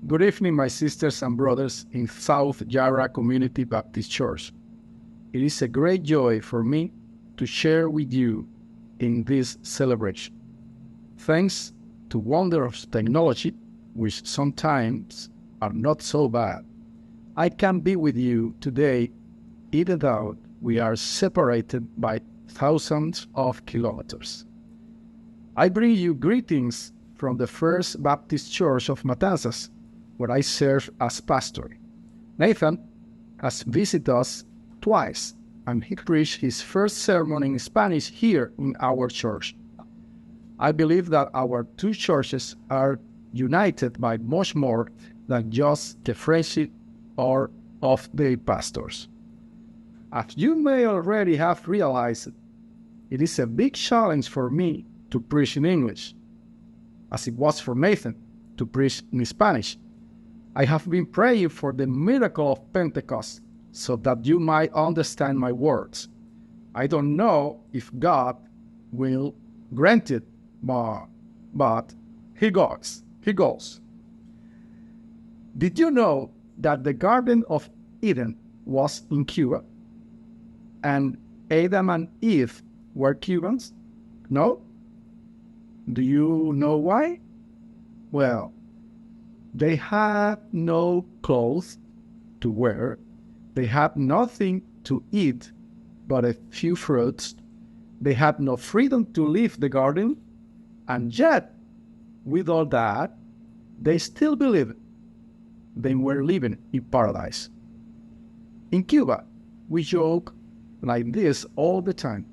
Good evening, my sisters and brothers in South Yarra Community Baptist Church. It is a great joy for me to share with you in this celebration. Thanks to wonders of technology, which sometimes are not so bad, I can be with you today even though we are separated by thousands of kilometers. I bring you greetings from the First Baptist Church of Matanzas, where I serve as pastor. Nathan has visited us twice, and he preached his first sermon in Spanish here in our church. I believe that our two churches are united by much more than just the friendship of the pastors. As you may already have realized, it is a big challenge for me to preach in English, as it was for Nathan to preach in Spanish. I have been praying for the miracle of Pentecost so that you might understand my words. I don't know if God will grant it, but He goes. Did you know that the Garden of Eden was in Cuba? And Adam and Eve were Cubans? No? Do you know why? Well, they had no clothes to wear. They had nothing to eat but a few fruits. They had no freedom to leave the garden. And yet, with all that, they still believed they were living in paradise. In Cuba, we joke like this all the time.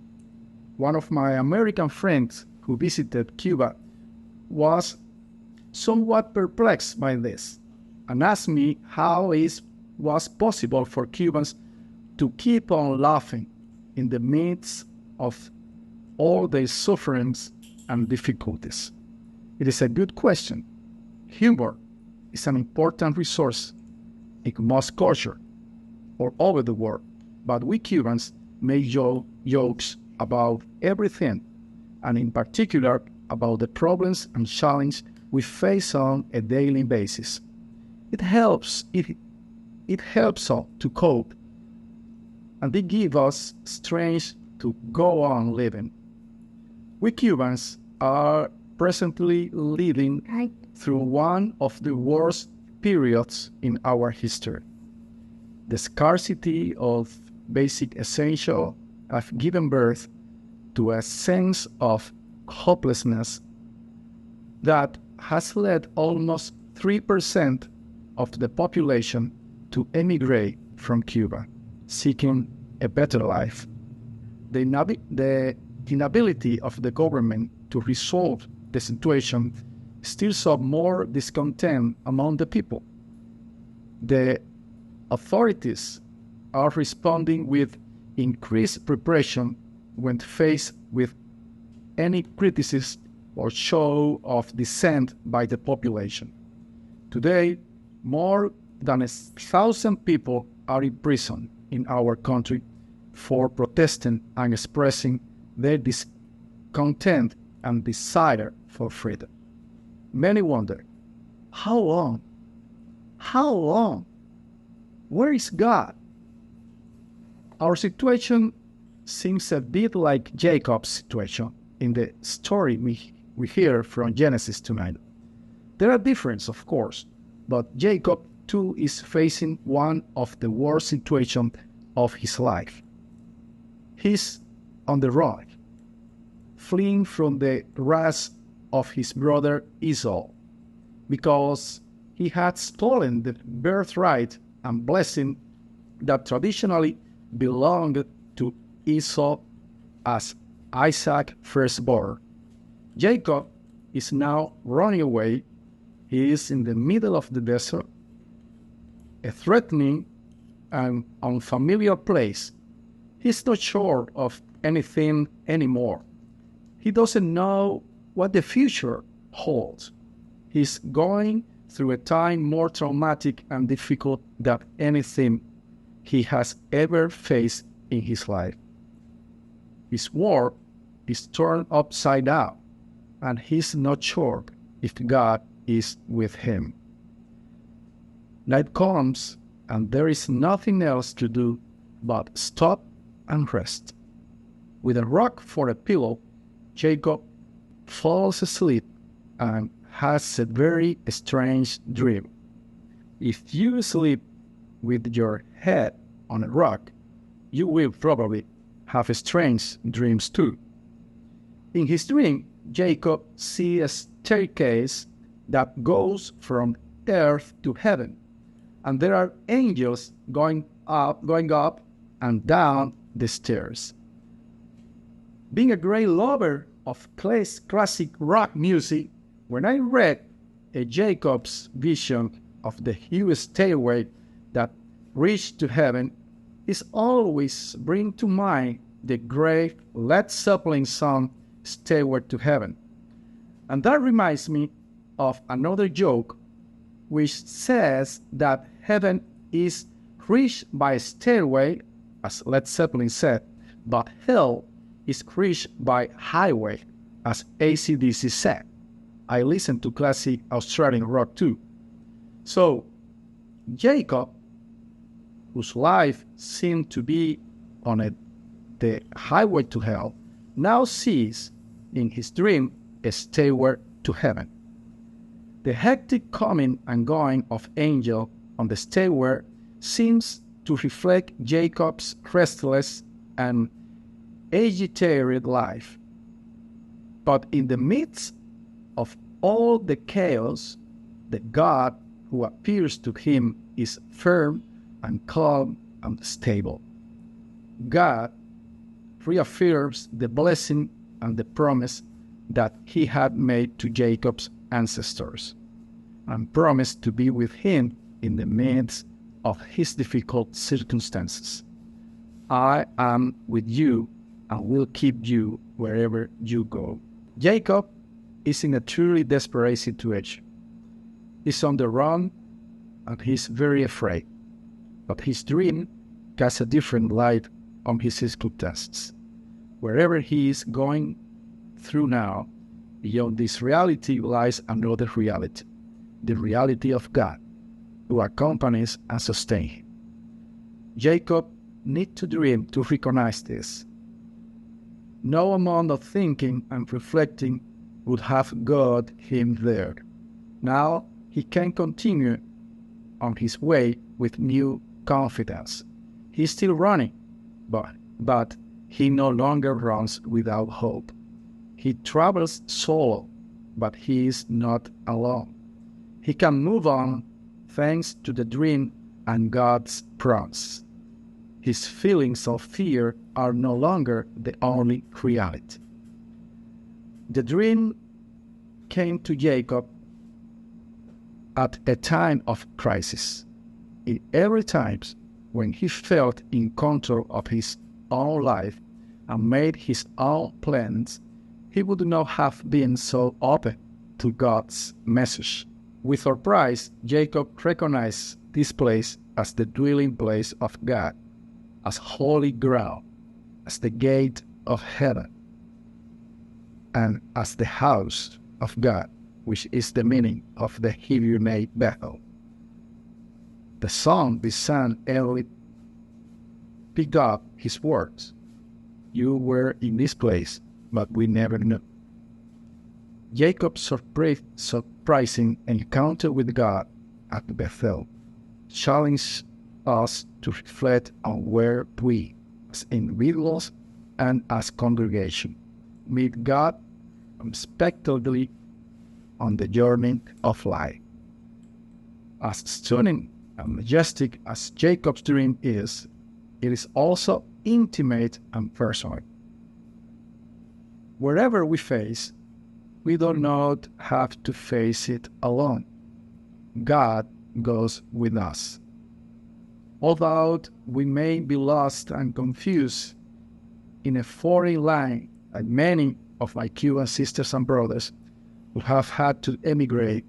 One of my American friends who visited Cuba was somewhat perplexed by this and asked me how it was possible for Cubans to keep on laughing in the midst of all their sufferings and difficulties. It is a good question. Humor is an important resource in most cultures all over the world, but we Cubans make jokes about everything, and in particular about the problems and challenges we face on a daily basis. It helps us to cope, and it gives us strength to go on living. We Cubans are presently living through one of the worst periods in our history. The scarcity of basic essentials have given birth to a sense of hopelessness that has led almost 3% of the population to emigrate from Cuba, seeking a better life. The inability of the government to resolve the situation stirs up more discontent among the people. The authorities are responding with increased repression when faced with any criticism or show of dissent by the population. Today, more than 1,000 people are in prison in our country for protesting and expressing their discontent and desire for freedom. Many wonder, how long? How long? Where is God? Our situation seems a bit like Jacob's situation in the story we hear from Genesis tonight. There are differences, of course, but Jacob too is facing one of the worst situations of his life. He's on the run, fleeing from the wrath of his brother Esau, because he had stolen the birthright and blessing that traditionally belonged to Esau as Isaac's firstborn. Jacob is now running away. He is in the middle of the desert, a threatening and unfamiliar place. He's not sure of anything anymore. He doesn't know what the future holds. He's going through a time more traumatic and difficult than anything he has ever faced in his life. His world is turned upside down, and he's not sure if God is with him. Night comes, and there is nothing else to do but stop and rest. With a rock for a pillow, Jacob falls asleep and has a very strange dream. If you sleep with your head on a rock, you will probably have strange dreams too. In his dream, Jacob sees a staircase that goes from earth to heaven, and there are angels going up and down the stairs. Being a great lover of classic rock music, when I read a Jacob's vision of the huge stairway that reached to heaven, it always brings to mind the great Led Zeppelin song Stairway to Heaven. And that reminds me of another joke which says that heaven is reached by a stairway, as Led Zeppelin said, but hell is reached by highway, as AC/DC said. I listen to classic Australian rock too. So, Jacob, whose life seemed to be on the highway to hell, now sees in his dream a stairway to heaven. The hectic coming and going of angels on the stairway seems to reflect Jacob's restless and agitated life. But in the midst of all the chaos, the God who appears to him is firm and calm and stable. God reaffirms the blessing and the promise that he had made to Jacob's ancestors, and promised to be with him in the midst of his difficult circumstances. I am with you and will keep you wherever you go. Jacob is in a truly desperate situation. He's on the run and he's very afraid. But his dream casts a different light on his circumstances. Wherever he is going through now, beyond this reality lies another reality, the reality of God, who accompanies and sustains him. Jacob needs to dream to recognize this. No amount of thinking and reflecting would have got him there. Now he can continue on his way with new confidence. He's still running, but he no longer runs without hope. He travels solo, but he is not alone. He can move on thanks to the dream and God's promise. His feelings of fear are no longer the only reality. The dream came to Jacob at a time of crisis. In every time when he felt in control of his own life and made his own plans, he would not have been so open to God's message. With surprise, Jacob recognized this place as the dwelling place of God, as holy ground, as the gate of heaven, and as the house of God, which is the meaning of the Hebrew name Bethel. The song we sang earlier picked up his words. You were in this place, but we never knew. Jacob's surprising encounter with God at Bethel challenged us to reflect on where we, as individuals and as congregation, meet God unexpectedly on the journey of life. As stunning and majestic as Jacob's dream is, it is also intimate and personal. Wherever we face, we do not have to face it alone. God goes with us. Although we may be lost and confused in a foreign land, like many of my Cuban sisters and brothers who have had to emigrate,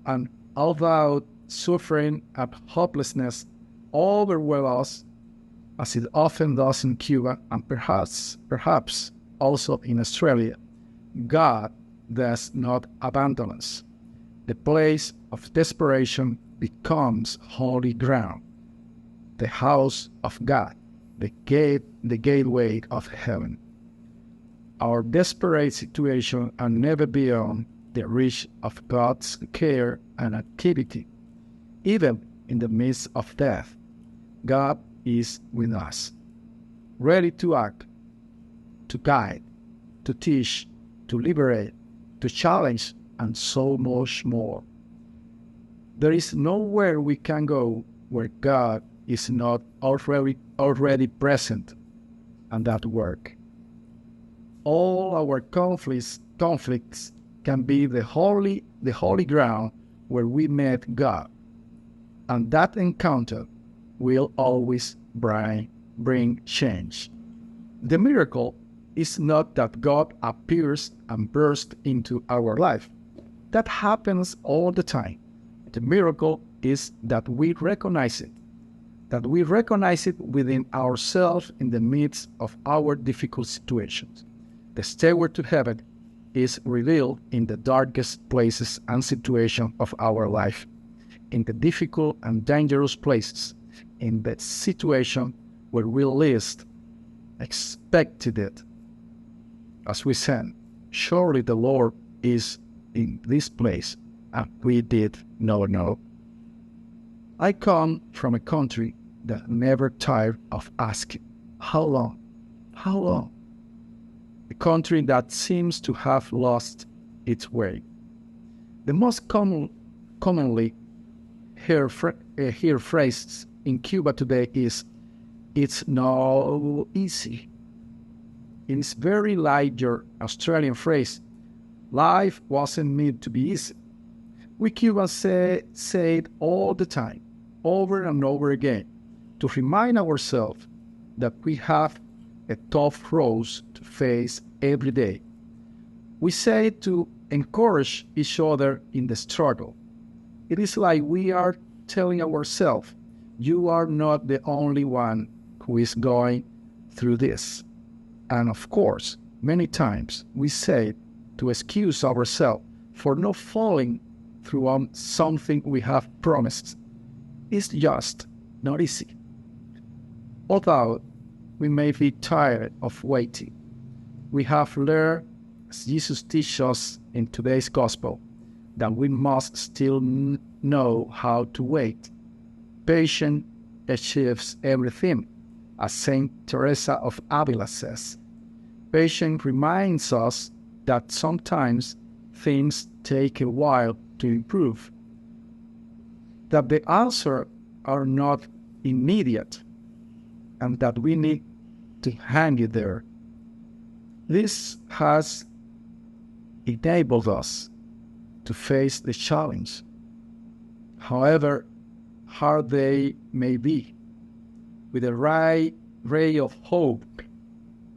and although suffering and hopelessness overwhelm us, as it often does in Cuba and perhaps also in Australia, God does not abandon us. the place of desperation becomes holy ground, the house of God, the gateway of heaven. Our desperate situation are never beyond the reach of God's care and activity. Even in the midst of death, God is with us, ready to act, to guide, to teach, to liberate, to challenge, and so much more. There is nowhere we can go where God is not already present and at work. All our conflicts can be the holy ground where we met God, and that encounter will always bring change. The miracle is not that God appears and bursts into our life. That happens all the time. The miracle is that we recognize it within ourselves in the midst of our difficult situations. The stairway to heaven is revealed in the darkest places and situations of our life, in the difficult and dangerous places, in the situation where we least expected it. As we said, surely the Lord is in this place, and we did not know. I come from a country that never tired of asking, how long? How long? A country that seems to have lost its way. The most commonly heard phrase in Cuba today is, it's not easy. It is very like your Australian phrase, life wasn't meant to be easy. We Cubans say it all the time, over and over again, to remind ourselves that we have a tough road to face every day. We say it to encourage each other in the struggle. It is like we are telling ourselves, you are not the only one who is going through this. And of course, many times we say it to excuse ourselves for not following through on something we have promised. It's just not easy. Although we may be tired of waiting, we have learned, as Jesus teaches us in today's gospel, that we must still know how to wait. Patience achieves everything, as Saint Teresa of Avila says. Patience reminds us that sometimes things take a while to improve, that the answers are not immediate, and that we need to hang it there. This has enabled us to face the challenge, however hard they may be, with a ray of hope.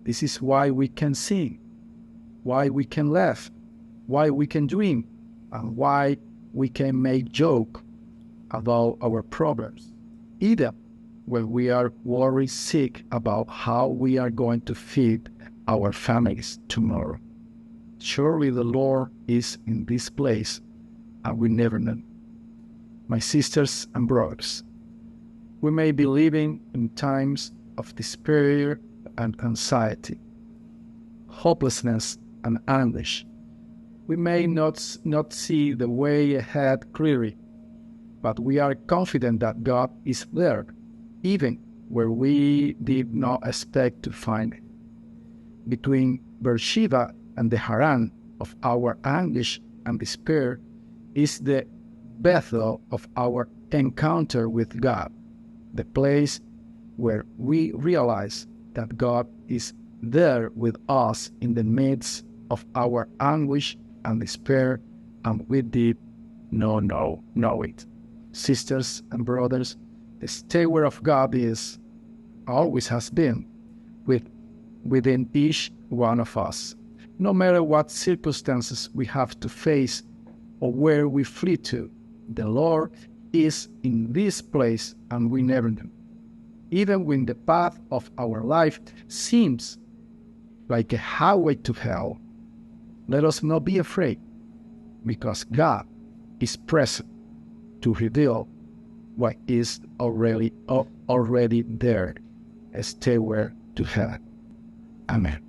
This is why we can sing, why we can laugh, why we can dream, and why we can make joke about our problems, either when we are worried sick about how we are going to feed our families tomorrow. Surely the Lord is in this place, and we never know. My sisters and brothers, we may be living in times of despair and anxiety, hopelessness and anguish. We may not see the way ahead clearly, but we are confident that God is there, even where we did not expect to find it. Between Beersheba and the Haran of our anguish and despair is the Bethel of our encounter with God, the place where we realize that God is there with us in the midst of our anguish and despair, and we did not know it. Sisters and brothers, the stairway of God always has been within each one of us. No matter what circumstances we have to face or where we flee to, the Lord is in this place, and we never know. Even when the path of our life seems like a highway to hell, let us not be afraid, because God is present to reveal what is already there, a stairway to heaven. Amen.